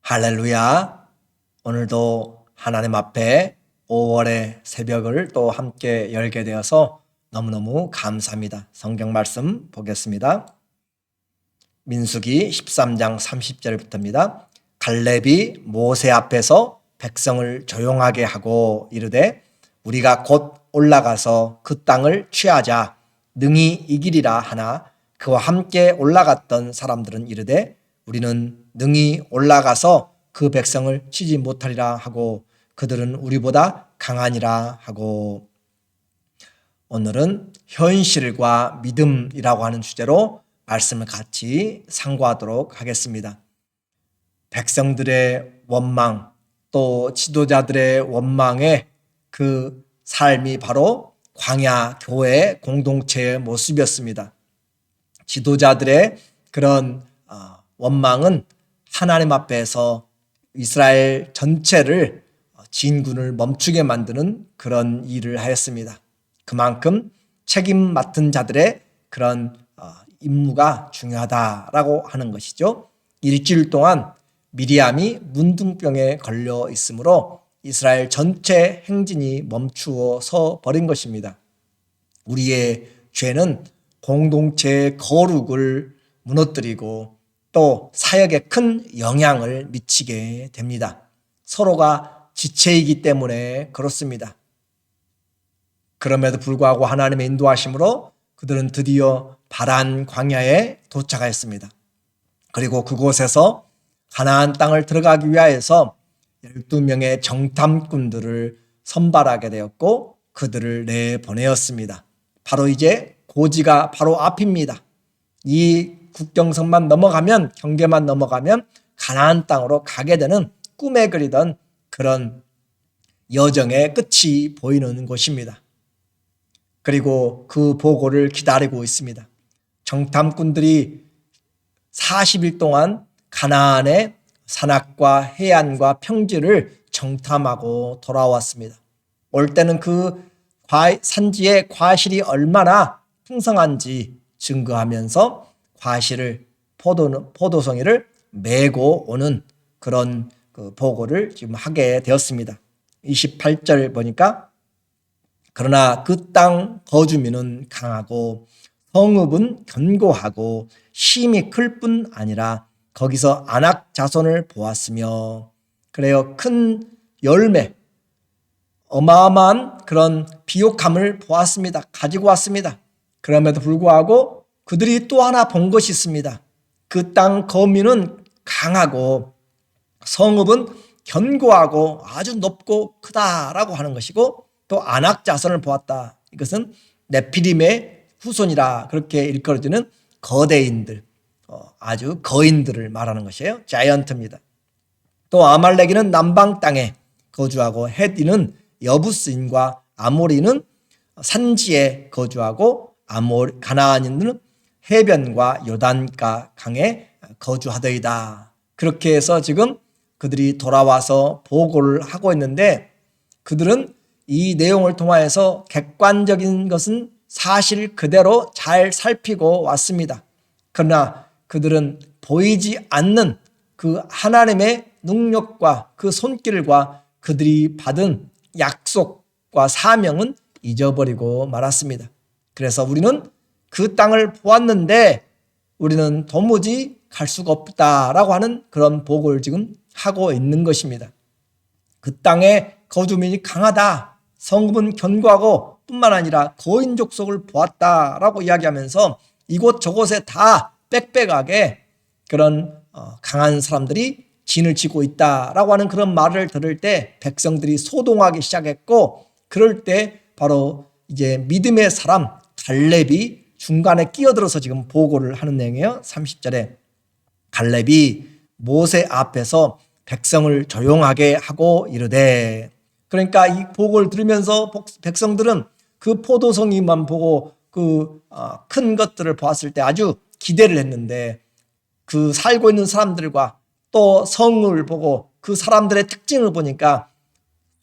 할렐루야. 오늘도 하나님 앞에 5월의 새벽을 또 함께 열게 되어서 너무너무 감사합니다. 성경 말씀 보겠습니다. 민수기 13장 30절부터입니다. 갈렙이 모세 앞에서 백성을 조용하게 하고 이르되 우리가 곧 올라가서 그 땅을 취하자 능히 이기리라 하나 그와 함께 올라갔던 사람들은 이르되 우리는 능히 올라가서 그 백성을 치지 못하리라 하고 그들은 우리보다 강하니라 하고. 오늘은 현실과 믿음이라고 하는 주제로 말씀을 같이 상고하도록 하겠습니다. 백성들의 원망 또 지도자들의 원망의 그 삶이 바로 광야 교회 공동체의 모습이었습니다. 지도자들의 그런 원망은 하나님 앞에서 이스라엘 전체를 진군을 멈추게 만드는 그런 일을 하였습니다. 그만큼 책임 맡은 자들의 그런 임무가 중요하다라고 하는 것이죠. 일주일 동안 미리암이 문둥병에 걸려 있으므로 이스라엘 전체 행진이 멈추어 버린 것입니다. 우리의 죄는 공동체의 거룩을 무너뜨리고 또 사역에 큰 영향을 미치게 됩니다. 서로가 지체이기 때문에 그렇습니다. 그럼에도 불구하고 하나님의 인도하심으로 그들은 드디어 바란 광야에 도착하였습니다. 그리고 그곳에서 가나안 땅을 들어가기 위하여서 12명의 정탐꾼들을 선발하게 되었고 그들을 내보내었습니다. 바로 이제 고지가 바로 앞입니다. 이 국경선만 넘어가면, 경계만 넘어가면 가나안 땅으로 가게 되는 꿈에 그리던 그런 여정의 끝이 보이는 곳입니다. 그리고 그 보고를 기다리고 있습니다. 정탐꾼들이 40일 동안 가나안의 산악과 해안과 평지를 정탐하고 돌아왔습니다. 올 때는 그 산지의 과실이 얼마나 풍성한지 증거하면서 과실을 포도송이를 메고 오는 그런 그 보고를 지금 하게 되었습니다. 28절 보니까 그러나 그 땅 거주민은 강하고 성읍은 견고하고 힘이 클 뿐 아니라 거기서 안악 자손을 보았으며, 그래요, 큰 열매 어마어마한 그런 비옥함을 보았습니다. 가지고 왔습니다. 그럼에도 불구하고 그들이 또 하나 본 것이 있습니다. 그 땅 거민은 강하고 성읍은 견고하고 아주 높고 크다라고 하는 것이고 또 안악 자손을 보았다. 이것은 네피림의 후손이라 그렇게 일컬어지는 거대인들, 아주 거인들을 말하는 것이에요. 자이언트입니다. 또 아말렉이는 남방 땅에 거주하고 헷이는 여부스인과 아모리는 산지에 거주하고 가나안인들은 해변과 요단가 강에 거주하더이다. 그렇게 해서 지금 그들이 돌아와서 보고를 하고 있는데 그들은 이 내용을 통하여서 객관적인 것은 사실 그대로 잘 살피고 왔습니다. 그러나 그들은 보이지 않는 그 하나님의 능력과 그 손길과 그들이 받은 약속과 사명은 잊어버리고 말았습니다. 그래서 우리는 그 땅을 보았는데 우리는 도무지 갈 수가 없다라고 하는 그런 보고를 지금 하고 있는 것입니다. 그 땅의 거주민이 강하다, 성읍은 견고하고 뿐만 아니라 거인 족속을 보았다라고 이야기하면서 이곳저곳에 다 빽빽하게 그런 강한 사람들이 진을 치고 있다라고 하는 그런 말을 들을 때 백성들이 소동하기 시작했고, 그럴 때 바로 이제 믿음의 사람 갈렙이 중간에 끼어들어서 지금 보고를 하는 내용이에요. 30절에 갈렙이 모세 앞에서 백성을 조용하게 하고 이르되, 그러니까 이 보고를 들으면서 백성들은 그 포도송이만 보고 그 큰 것들을 보았을 때 아주 기대를 했는데 그 살고 있는 사람들과 또 성을 보고 그 사람들의 특징을 보니까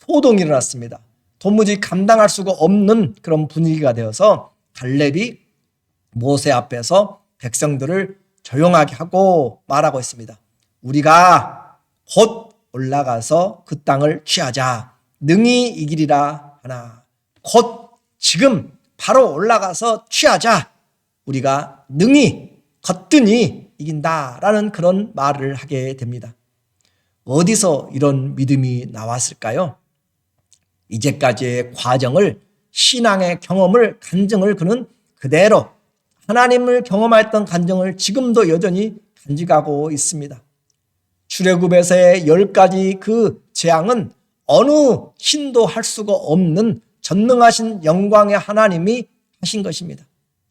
소동이 일어났습니다. 도무지 감당할 수가 없는 그런 분위기가 되어서 갈렙이 모세 앞에서 백성들을 조용하게 하고 말하고 있습니다. 우리가 곧 올라가서 그 땅을 취하자. 능히 이기리라 하나. 곧 지금 바로 올라가서 취하자. 우리가 능히 거뜬히 이긴다라는 그런 말을 하게 됩니다. 어디서 이런 믿음이 나왔을까요? 이제까지의 과정을, 신앙의 경험을, 간증을 그는 그대로 하나님을 경험했던 간증을 지금도 여전히 간직하고 있습니다. 출애굽에서의 10가지 그 재앙은 어느 신도 할 수가 없는 전능하신 영광의 하나님이 하신 것입니다.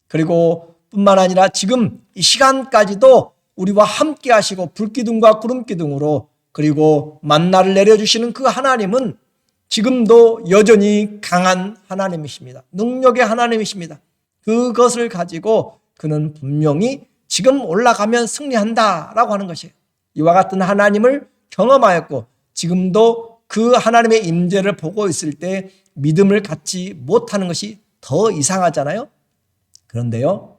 그리고 뿐만 아니라 지금 이 시간까지도 우리와 함께 하시고 불기둥과 구름기둥으로, 그리고 만나를 내려주시는 그 하나님은 지금도 여전히 강한 하나님이십니다. 능력의 하나님이십니다. 그것을 가지고 그는 분명히 지금 올라가면 승리한다라고 하는 것이에요. 이와 같은 하나님을 경험하였고 지금도 그 하나님의 임재를 보고 있을 때 믿음을 갖지 못하는 것이 더 이상하잖아요. 그런데요,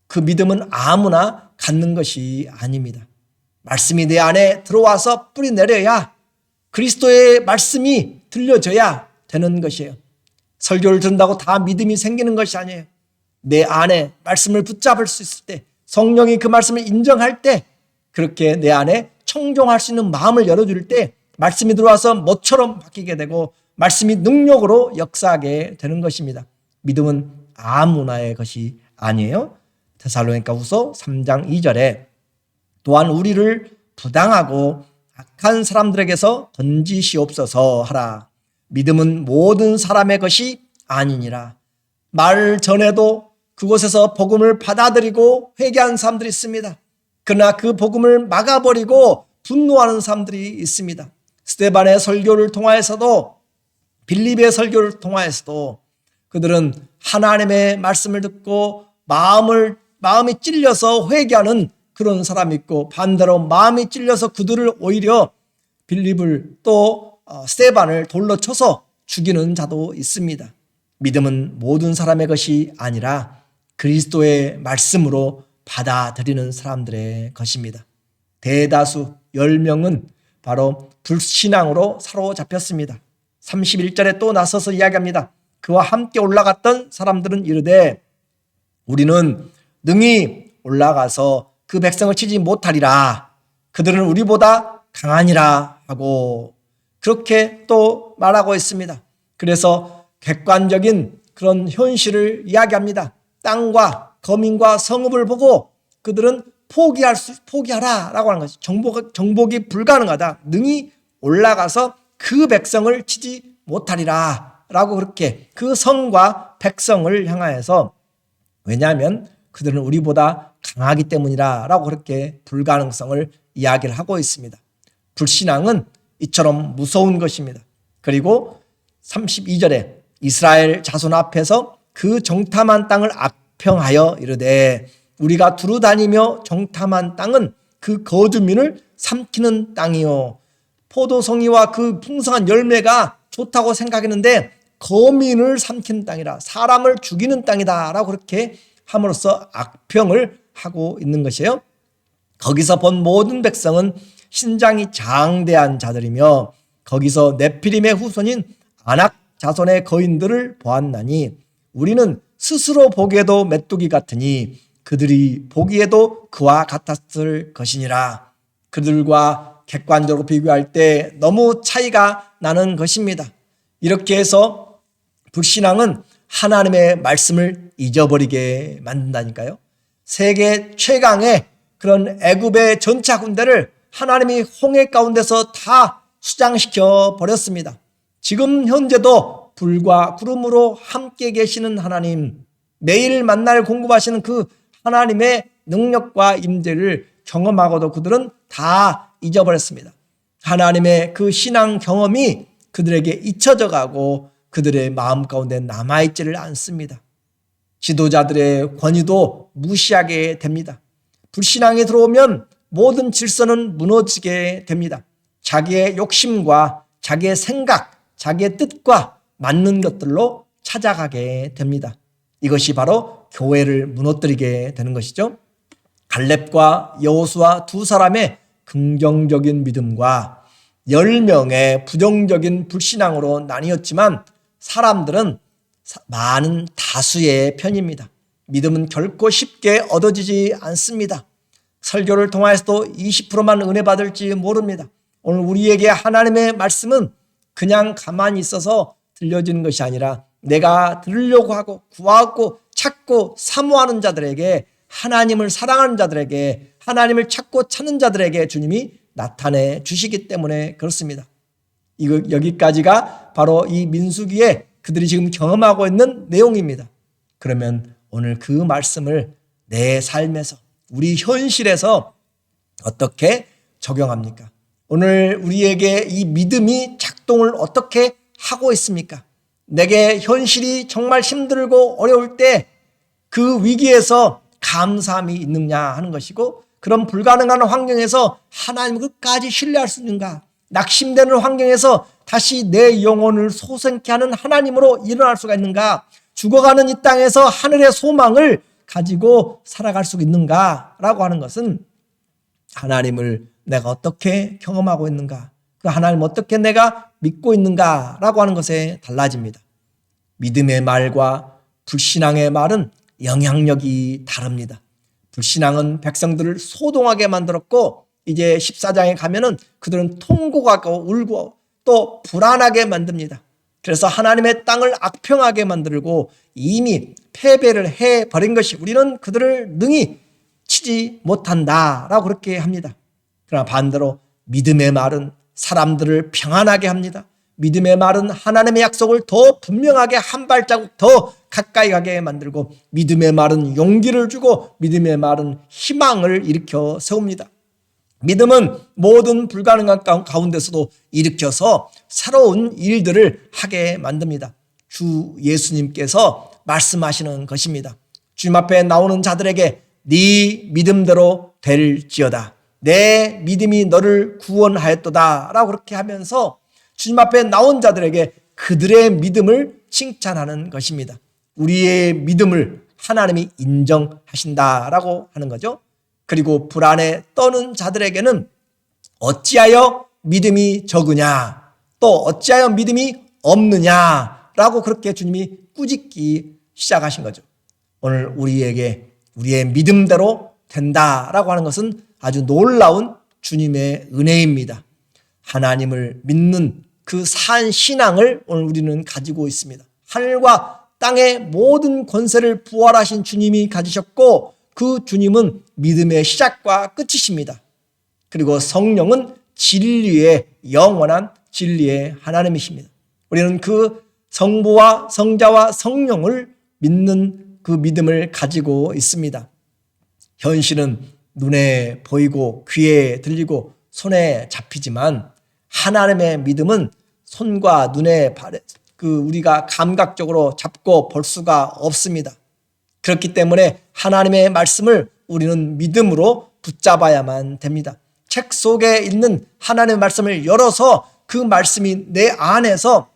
그 믿음은 아무나 갖는 것이 아닙니다. 말씀이 내 안에 들어와서 뿌리 내려야, 그리스도의 말씀이 들려져야 되는 것이에요. 설교를 듣는다고 다 믿음이 생기는 것이 아니에요. 내 안에 말씀을 붙잡을 수 있을 때, 성령이 그 말씀을 인정할 때, 그렇게 내 안에 청종할 수 있는 마음을 열어줄 때 말씀이 들어와서 뭐처럼 바뀌게 되고 말씀이 능력으로 역사하게 되는 것입니다. 믿음은 아무나의 것이 아니에요. 데살로니가후서 3장 2절에 또한 우리를 부당하고 악한 사람들에게서 건지시옵소서 하라. 믿음은 모든 사람의 것이 아니니라. 말 전에도 그곳에서 복음을 받아들이고 회개한 사람들이 있습니다. 그러나 그 복음을 막아버리고 분노하는 사람들이 있습니다. 스데반의 설교를 통하여서도, 빌립의 설교를 통하여서도 그들은 하나님의 말씀을 듣고 마음이 찔려서 회개하는 그런 사람이 있고, 반대로 마음이 찔려서 그들을 오히려 빌립을 또 스데반을 돌로 쳐서 죽이는 자도 있습니다. 믿음은 모든 사람의 것이 아니라 그리스도의 말씀으로 받아들이는 사람들의 것입니다. 대다수 10명은 바로 불신앙으로 사로잡혔습니다. 31절에 또 나서서 이야기합니다. 그와 함께 올라갔던 사람들은 이르되 우리는 능히 올라가서 그 백성을 치지 못하리라. 그들은 우리보다 강하니라 하고 그렇게 또 말하고 있습니다. 그래서 객관적인 그런 현실을 이야기합니다. 땅과 거민과 성읍을 보고 그들은 포기하라라고 하는 것이 정복이 불가능하다. 능히 올라가서 그 백성을 치지 못하리라 라고 그렇게 그 성과 백성을 향하여서, 왜냐하면 그들은 우리보다 강하기 때문이라 라고 그렇게 불가능성을 이야기를 하고 있습니다. 불신앙은 이처럼 무서운 것입니다. 그리고 32절에 이스라엘 자손 앞에서 그 정탐한 땅을 악평하여 이르되 우리가 두루 다니며 정탐한 땅은 그 거두민을 삼키는 땅이요. 포도송이와 그 풍성한 열매가 좋다고 생각했는데 거민을 삼키는 땅이라, 사람을 죽이는 땅이다 라고 그렇게 함으로써 악평을 하고 있는 것이에요. 거기서 본 모든 백성은 신장이 장대한 자들이며 거기서 네피림의 후손인 아낙 자손의 거인들을 보았나니 우리는 스스로 보기에도 메뚜기 같으니 그들이 보기에도 그와 같았을 것이니라. 그들과 객관적으로 비교할 때 너무 차이가 나는 것입니다. 이렇게 해서 불신앙은 하나님의 말씀을 잊어버리게 만든다니까요. 세계 최강의 그런 애굽의 전차 군대를 하나님이 홍해 가운데서 다 수장시켜 버렸습니다. 지금 현재도 불과 구름으로 함께 계시는 하나님, 매일 만날 공급하시는 그 하나님의 능력과 임재를 경험하고도 그들은 다 잊어버렸습니다. 하나님의 그 신앙 경험이 그들에게 잊혀져 가고 그들의 마음 가운데 남아있지를 않습니다. 지도자들의 권위도 무시하게 됩니다. 불신앙이 들어오면 모든 질서는 무너지게 됩니다. 자기의 욕심과 자기의 생각, 자기의 뜻과 맞는 것들로 찾아가게 됩니다. 이것이 바로 교회를 무너뜨리게 되는 것이죠. 갈렙과 여호수아 두 사람의 긍정적인 믿음과 10명의 부정적인 불신앙으로 나뉘었지만 사람들은 많은 다수의 편입니다. 믿음은 결코 쉽게 얻어지지 않습니다. 설교를 통하여서도 20%만 은혜 받을지 모릅니다. 오늘 우리에게 하나님의 말씀은 그냥 가만히 있어서 들려지는 것이 아니라 내가 들으려고 하고 구하고 찾고 사모하는 자들에게, 하나님을 사랑하는 자들에게, 하나님을 찾고 찾는 자들에게 주님이 나타내 주시기 때문에 그렇습니다. 여기까지가 바로 이 민수기에 그들이 지금 경험하고 있는 내용입니다. 그러면 오늘 그 말씀을 내 삶에서, 우리 현실에서 어떻게 적용합니까? 오늘 우리에게 이 믿음이 작동을 어떻게 하고 있습니까? 내게 현실이 정말 힘들고 어려울 때 그 위기에서 감사함이 있느냐 하는 것이고, 그런 불가능한 환경에서 하나님을 끝까지 신뢰할 수 있는가? 낙심되는 환경에서 다시 내 영혼을 소생케 하는 하나님으로 일어날 수가 있는가? 죽어가는 이 땅에서 하늘의 소망을 가지고 살아갈 수 있는가라고 하는 것은 하나님을 내가 어떻게 경험하고 있는가, 그 하나님 어떻게 내가 믿고 있는가라고 하는 것에 달라집니다. 믿음의 말과 불신앙의 말은 영향력이 다릅니다. 불신앙은 백성들을 소동하게 만들었고, 이제 14장에 가면은 그들은 통곡하고 울고 또 불안하게 만듭니다. 그래서 하나님의 땅을 악평하게 만들고 이미 패배를 해버린 것이, 우리는 그들을 능히 치지 못한다라고 그렇게 합니다. 그러나 반대로 믿음의 말은 사람들을 평안하게 합니다. 믿음의 말은 하나님의 약속을 더 분명하게 한 발자국 더 가까이 가게 만들고, 믿음의 말은 용기를 주고, 믿음의 말은 희망을 일으켜 세웁니다. 믿음은 모든 불가능한 가운데서도 일으켜서 새로운 일들을 하게 만듭니다. 주 예수님께서 말씀하시는 것입니다. 주님 앞에 나오는 자들에게 네 믿음대로 될지어다, 내 믿음이 너를 구원하였도다 라고 그렇게 하면서 주님 앞에 나온 자들에게 그들의 믿음을 칭찬하는 것입니다. 우리의 믿음을 하나님이 인정하신다라고 하는 거죠. 그리고 불안에 떠는 자들에게는 어찌하여 믿음이 적으냐, 또 어찌하여 믿음이 없느냐라고 그렇게 주님이 꾸짖기 시작하신 거죠. 오늘 우리에게 우리의 믿음대로 된다라고 하는 것은 아주 놀라운 주님의 은혜입니다. 하나님을 믿는 그 산 신앙을 오늘 우리는 가지고 있습니다. 하늘과 땅의 모든 권세를 부활하신 주님이 가지셨고, 그 주님은 믿음의 시작과 끝이십니다. 그리고 성령은 진리의, 영원한 진리의 하나님이십니다. 우리는 그 성부와 성자와 성령을 믿는 그 믿음을 가지고 있습니다. 현실은 눈에 보이고 귀에 들리고 손에 잡히지만 하나님의 믿음은 손과 눈에 우리가 감각적으로 잡고 볼 수가 없습니다. 그렇기 때문에 하나님의 말씀을 우리는 믿음으로 붙잡아야만 됩니다. 책 속에 있는 하나님의 말씀을 열어서 그 말씀이 내 안에서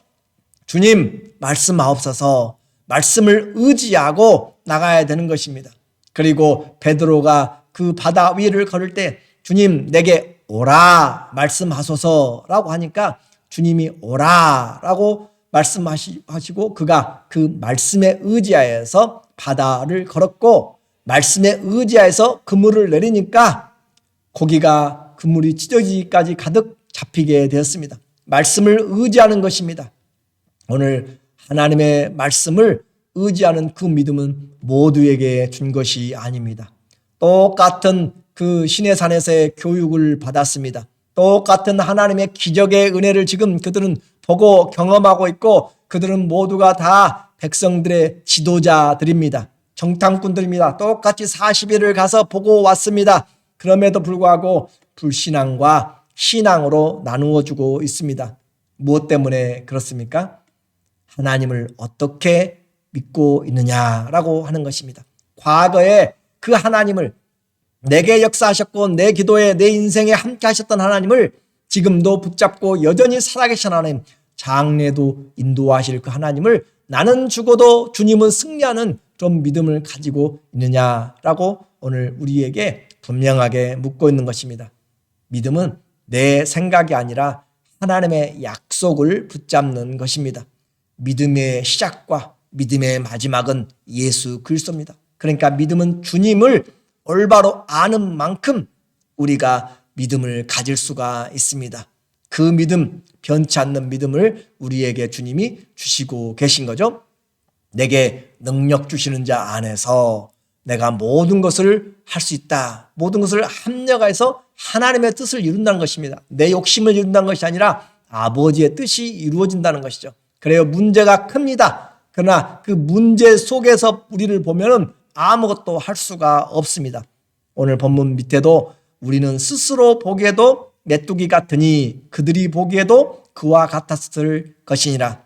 주님 말씀하옵소서, 말씀을 의지하고 나가야 되는 것입니다. 그리고 베드로가 그 바다 위를 걸을 때 주님 내게 오라 말씀하소서라고 하니까 주님이 오라라고 말씀하시고 그가 그 말씀에 의지하여서 바다를 걸었고, 말씀에 의지하여서 그물을 내리니까 고기가 그물이 찢어지기까지 가득 잡히게 되었습니다. 말씀을 의지하는 것입니다. 오늘 하나님의 말씀을 의지하는 그 믿음은 모두에게 준 것이 아닙니다. 똑같은 그 시내산에서의 교육을 받았습니다. 똑같은 하나님의 기적의 은혜를 지금 그들은 보고 경험하고 있고, 그들은 모두가 다 백성들의 지도자들입니다. 정탐꾼들입니다. 똑같이 40일을 가서 보고 왔습니다. 그럼에도 불구하고 불신앙과 신앙으로 나누어 주고 있습니다. 무엇 때문에 그렇습니까? 하나님을 어떻게 믿고 있느냐라고 하는 것입니다. 과거에 그 하나님을, 내게 역사하셨고 내 기도에 내 인생에 함께 하셨던 하나님을 지금도 붙잡고 여전히 살아계신 하나님, 장래도 인도하실 그 하나님을 나는 죽어도 주님은 승리하는 그런 믿음을 가지고 있느냐라고 오늘 우리에게 분명하게 묻고 있는 것입니다. 믿음은 내 생각이 아니라 하나님의 약속을 붙잡는 것입니다. 믿음의 시작과 믿음의 마지막은 예수 그리스도입니다. 그러니까 믿음은 주님을 올바로 아는 만큼 우리가 믿음을 가질 수가 있습니다. 그 믿음, 변치 않는 믿음을 우리에게 주님이 주시고 계신 거죠. 내게 능력 주시는 자 안에서 내가 모든 것을 할 수 있다. 모든 것을 합력해서 하나님의 뜻을 이룬다는 것입니다. 내 욕심을 이룬다는 것이 아니라 아버지의 뜻이 이루어진다는 것이죠. 그래요. 문제가 큽니다. 그러나 그 문제 속에서 우리를 보면 아무것도 할 수가 없습니다. 오늘 본문 밑에도 우리는 스스로 보기에도 메뚜기 같으니 그들이 보기에도 그와 같았을 것이니라.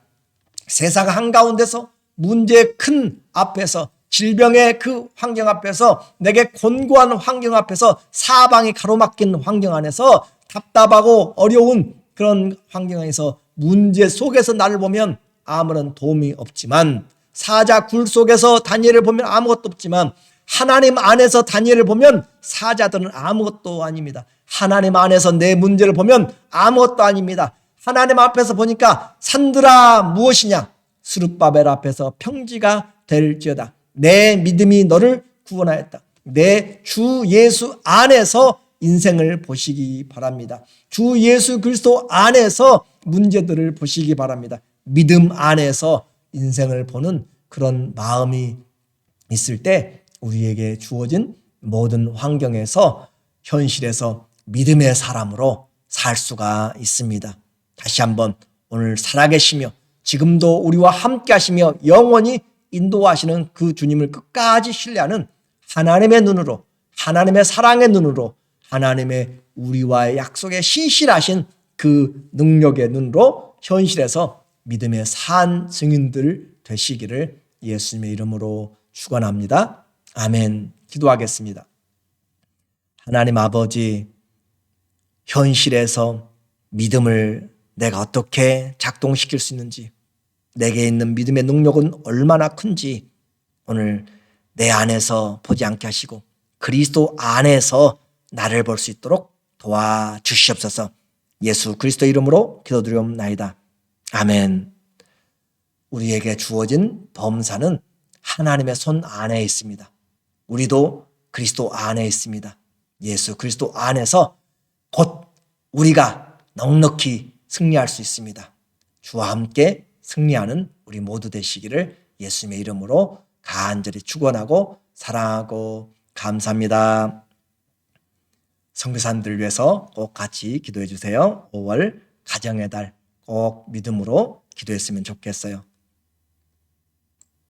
세상 한가운데서 문제 큰 앞에서 질병의 그 환경 앞에서 내게 곤고한 환경 앞에서 사방이 가로막힌 환경 안에서 답답하고 어려운 그런 환경 안에서 문제 속에서 나를 보면 아무런 도움이 없지만 사자 굴 속에서 다니엘을 보면 아무것도 없지만 하나님 안에서 다니엘을 보면 사자들은 아무것도 아닙니다. 하나님 안에서 내 문제를 보면 아무것도 아닙니다. 하나님 앞에서 보니까 산들아 무엇이냐? 스룹바벨 앞에서 평지가 될지어다. 내 믿음이 너를 구원하였다. 내 주 예수 안에서 인생을 보시기 바랍니다. 주 예수 그리스도 안에서 문제들을 보시기 바랍니다. 믿음 안에서 인생을 보는 그런 마음이 있을 때 우리에게 주어진 모든 환경에서 현실에서 믿음의 사람으로 살 수가 있습니다. 다시 한번 오늘 살아계시며 지금도 우리와 함께 하시며 영원히 인도하시는 그 주님을 끝까지 신뢰하는 하나님의 눈으로, 하나님의 사랑의 눈으로, 하나님의 우리와의 약속에 신실하신 그 능력의 눈으로 현실에서 믿음의 산 증인들 되시기를 예수님의 이름으로 축원합니다. 아멘. 기도하겠습니다. 하나님 아버지, 현실에서 믿음을 내가 어떻게 작동시킬 수 있는지, 내게 있는 믿음의 능력은 얼마나 큰지 오늘 내 안에서 보지 않게 하시고 그리스도 안에서 나를 볼 수 있도록 도와주시옵소서. 예수 그리스도 이름으로 기도드리옵나이다. 아멘. 우리에게 주어진 범사는 하나님의 손 안에 있습니다. 우리도 그리스도 안에 있습니다. 예수 그리스도 안에서 곧 우리가 넉넉히 승리할 수 있습니다. 주와 함께 승리하는 우리 모두 되시기를 예수님의 이름으로 간절히 축원하고 사랑하고 감사합니다. 선교사님들 위해서 꼭 같이 기도해 주세요. 5월 가정의 달 꼭 믿음으로 기도했으면 좋겠어요.